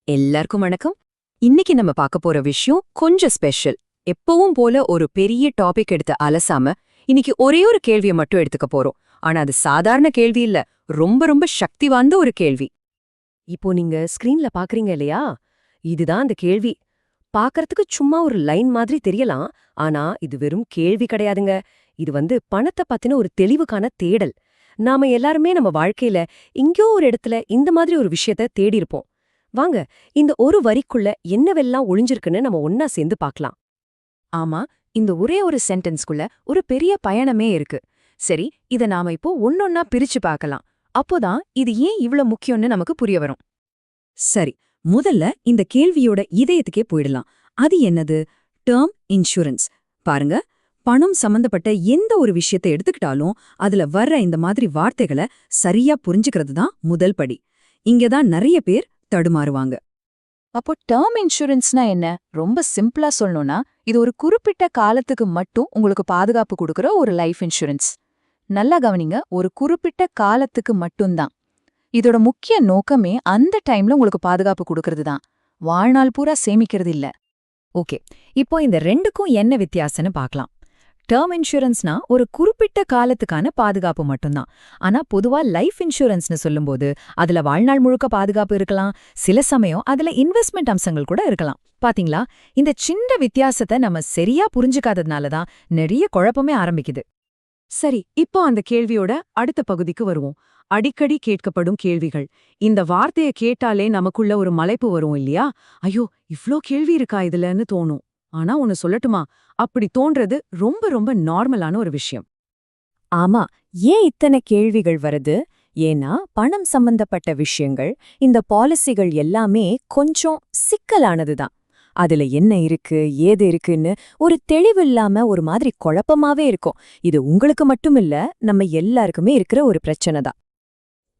எல்லாருக்கும் வணக்கம். இன்னைக்கு நம்ம பார்க்க போற விஷயம் கொஞ்சம் ஸ்பெஷல். எப்பவும் போல ஒரு பெரிய டாபிக் எடுத்து அலசாம இன்னைக்கு ஒரே ஒரு கேள்வியை மட்டும் எடுத்துக்க போறோம். ஆனா அது சாதாரண கேள்வி இல்ல, ரொம்ப ரொம்ப சக்தி வாய்ந்த ஒரு கேள்வி. இப்போ நீங்க ஸ்கிரீன்ல பாக்குறீங்க இல்லையா? இதுதான் அந்த கேள்வி. பாக்கறதுக்கு சும்மா ஒரு லைன் மாதிரி தெரியலாம். ஆனா இது வெறும் கேள்வி கிடையாதுங்க. இது பணத்த பத்தின ஒரு தெளிவுக்கான தேடல். நாம எல்லாருமே நம்ம வாழ்க்கையில எங்கேயோ ஒரு இடத்துல இந்த மாதிரி ஒரு விஷயத்த தேடி இருப்போம். வாங்க, இந்த ஒரு வரிக்குள்ள என்னவெல்லாம் ஒளிஞ்சிருக்குன்னு நம்ம ஒன்னா சேர்ந்து பார்க்கலாம். ஆமா, இந்த ஒரே ஒரு சென்டென்ஸ்குள்ள ஒரு பெரிய பயணமே இருக்கு. சரி, இத நாம இப்போ ஒன்னொன்னா பிரிச்சு பார்க்கலாம். அப்போதான் இது ஏன் இவ்ளோ முக்கியம்னு நமக்கு புரிய வரும். சரி, முதல்ல இந்த கேள்வியோட இதயத்துக்கே போயிடலாம். அது என்னது? Term insurance. பாருங்க, பணம் சம்பந்தப்பட்ட எந்த ஒரு விஷயத்தை எடுத்துக்கிட்டாலும் அதுல வர்ற இந்த மாதிரி வார்த்தைகளை சரியா புரிஞ்சுக்கிறது தான் முதல் படி. இங்கதான் நிறைய பேர் தடுமாறுவாங்க. அப்போ டேர்ம் இன்சூரன்ஸ்னா என்ன? ரொம்ப சிம்பிளா சொல்லணும்னா, இது ஒரு குறிப்பிட்ட காலத்துக்கு மட்டும் உங்களுக்கு பாதுகாப்பு கொடுக்கற ஒரு லைஃப் இன்சூரன்ஸ். நல்லா கவனிங்க, ஒரு குறிப்பிட்ட காலத்துக்கு மட்டும்தான். இதோட முக்கிய நோக்கமே அந்த டைம்ல உங்களுக்கு பாதுகாப்பு கொடுக்கறது தான், வாழ்நாள் பூரா சேமிக்கிறது இல்ல. ஓகே, இப்போ இந்த ரெண்டுக்கும் என்ன வித்தியாசம்னு பார்க்கலாம். டேர்ம் இன்சூரன்ஸ்னா ஒரு குறிப்பிட்ட காலத்துக்கான பாதுகாப்பு மட்டும்தான். ஆனா பொதுவா லைஃப் இன்சூரன்ஸ்னு சொல்லும்போது அதுல வாழ்நாள் முழுக்க பாதுகாப்பு இருக்கலாம். சில சமயம் அதுல இன்வெஸ்ட்மெண்ட் அம்சங்கள் கூட இருக்கலாம். பாத்தீங்களா, இந்த சின்ன வித்தியாசத்தை நம்ம சரியா புரிஞ்சுக்காததுனால தான் நிறைய குழப்பமே ஆரம்பிக்குது. சரி, இப்போ அந்த கேள்வியோட அடுத்த பகுதிக்கு வருவோம். அடிக்கடி கேட்கப்படும் கேள்விகள். இந்த வார்த்தையை கேட்டாலே நமக்குள்ள ஒரு மலைப்பு வரும் இல்லையா? ஐயோ, இவ்ளோ கேள்வி இருக்கா இதுலன்னு தோணும். ஆனா ஒன்னு சொல்லட்டுமா, அப்படி தோன்றது ரொம்ப ரொம்ப நார்மலான ஒரு விஷயம். ஆமா, ஏன் இத்தனை கேள்விகள் வருது? ஏன்னா பணம் சம்பந்தப்பட்ட விஷயங்கள், இந்த பாலிசிகள் எல்லாமே கொஞ்சம் சிக்கலானதுதான். அதுல என்ன இருக்கு, ஏது இருக்குன்னு ஒரு தெளிவில்லாம ஒரு மாதிரி குழப்பமாவே இருக்கும். இது உங்களுக்கு மட்டும் இல்ல, நம்ம எல்லாருக்குமே இருக்கிற ஒரு பிரச்சனை தான்.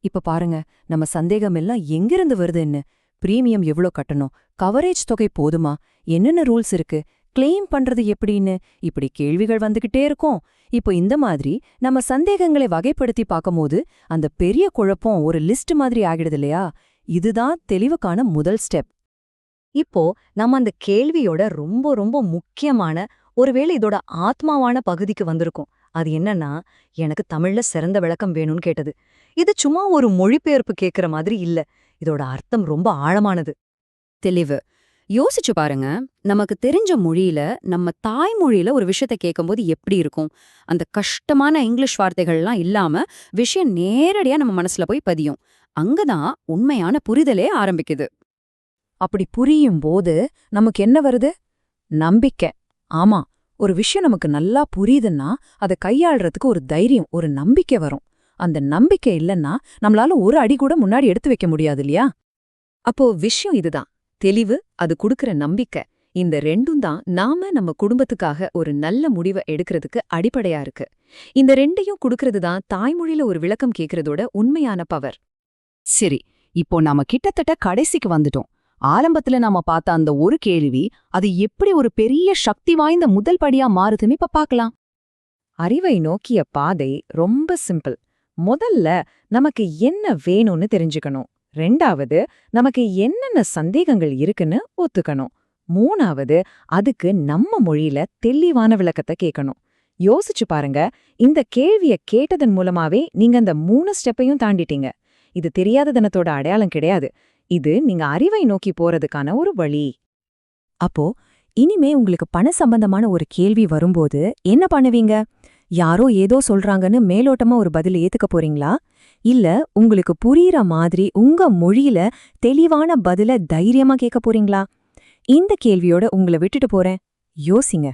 இப்ப பாருங்க, நம்ம சந்தேகம் எல்லாம் எங்கிருந்து வருதுன்னு. பிரீமியம் எவ்வளோ கட்டணும், கவரேஜ் தொகை போதுமா, என்னென்ன ரூல்ஸ் இருக்கு, கிளைம் பண்றது எப்படின்னு இப்படி கேள்விகள் வந்துகிட்டே இருக்கும். இப்போ இந்த மாதிரி நம்ம சந்தேகங்களை வகைப்படுத்தி பார்க்கும்போது அந்த பெரிய குழப்பம் ஒரு லிஸ்ட் மாதிரி ஆகிடுது இல்லையா? இதுதான் தெளிவுக்கான முதல் ஸ்டெப். இப்போ நம்ம அந்த கேள்வியோட ரொம்ப ரொம்ப முக்கியமான, ஒருவேளை இதோட ஆத்மாவான பகுதிக்கு வந்திருக்கோம். அது என்னன்னா, எனக்கு தமிழ்ல சிறந்த விளக்கம் வேணும்னு கேட்டது. இது சும்மா ஒரு மொழிபெயர்ப்பு கேட்கிற மாதிரி இல்ல. இதோட அர்த்தம் ரொம்ப ஆழமானது. தெளிவு. யோசிச்சு பாருங்க, நமக்கு தெரிஞ்ச மொழியில, நம்ம தாய்மொழியில ஒரு விஷயத்த கேட்கும்போது எப்படி இருக்கும்? அந்த கஷ்டமான இங்கிலீஷ் வார்த்தைகள்லாம் இல்லாம விஷயம் நேரடியா நம்ம மனசுல போய் பதியும். அங்கதான் உண்மையான புரிதலே ஆரம்பிக்குது. அப்படி புரியும் போது நமக்கு என்ன வருது? நம்பிக்கை. ஆமா, ஒரு விஷயம் நமக்கு நல்லா புரியுதுன்னா அதை கையாள்றதுக்கு ஒரு தைரியம், ஒரு நம்பிக்கை வரும். அந்த நம்பிக்கை இல்லைன்னா நம்மளால ஒரு அடி கூட முன்னாடி எடுத்து வைக்க முடியாது இல்லையா? அப்போ விஷயம் இதுதான், தெளிவு, அது கொடுக்கற நம்பிக்கை. இந்த ரெண்டும் தான் நாம நம்ம குடும்பத்துக்காக ஒரு நல்ல முடிவை எடுக்கிறதுக்கு அடிப்படையா இருக்கு. இந்த ரெண்டையும் கொடுக்கறது தான் தாய்மொழியில ஒரு விளக்கம் கேட்கறதோட உண்மையான பவர். சரி, இப்போ நாம கிட்டத்தட்ட கடைசிக்கு வந்துட்டோம். ஆரம்பத்துல நாம பார்த்த அந்த ஒரு கேள்வி, அது எப்படி ஒரு பெரிய சக்தி வாய்ந்த முதல் படியா மாறுதுன்னு இப்ப பார்க்கலாம். அறிவை நோக்கிய பாதை ரொம்ப சிம்பிள். முதல்ல நமக்கு என்ன வேணும்னு தெரிஞ்சுக்கணும். ரெண்டாவது, நமக்கு என்னென்ன சந்தேகங்கள் இருக்குன்னு ஒத்துக்கணும். மூணாவது, அதுக்கு நம்ம மொழியில தெளிவான விளக்கத்தை கேட்கணும். யோசிச்சு பாருங்க, இந்த கேள்விய கேட்டதன் மூலமாவே நீங்க அந்த 3 ஸ்டெப்பையும் தாண்டிட்டீங்க. இது தெரியாத தனத்தோட அடையாளம் கிடையாது. இது நீங்க அறிவை நோக்கி போறதுக்கான ஒரு வழி. அப்போ இனிமே உங்களுக்கு பண சம்பந்தமான ஒரு கேள்வி வரும்போது என்ன பண்ணுவீங்க? யாரோ ஏதோ சொல்றாங்கன்னு மேலோட்டமா ஒரு பதில் ஏத்துக்க போறீங்களா? இல்ல உங்களுக்கு புரியுற மாதிரி உங்க மொழியில தெளிவான பதில தைரியமா கேட்க போறீங்களா? இந்த கேள்வியோட உங்களை விட்டுட்டு போறேன். யோசிங்க.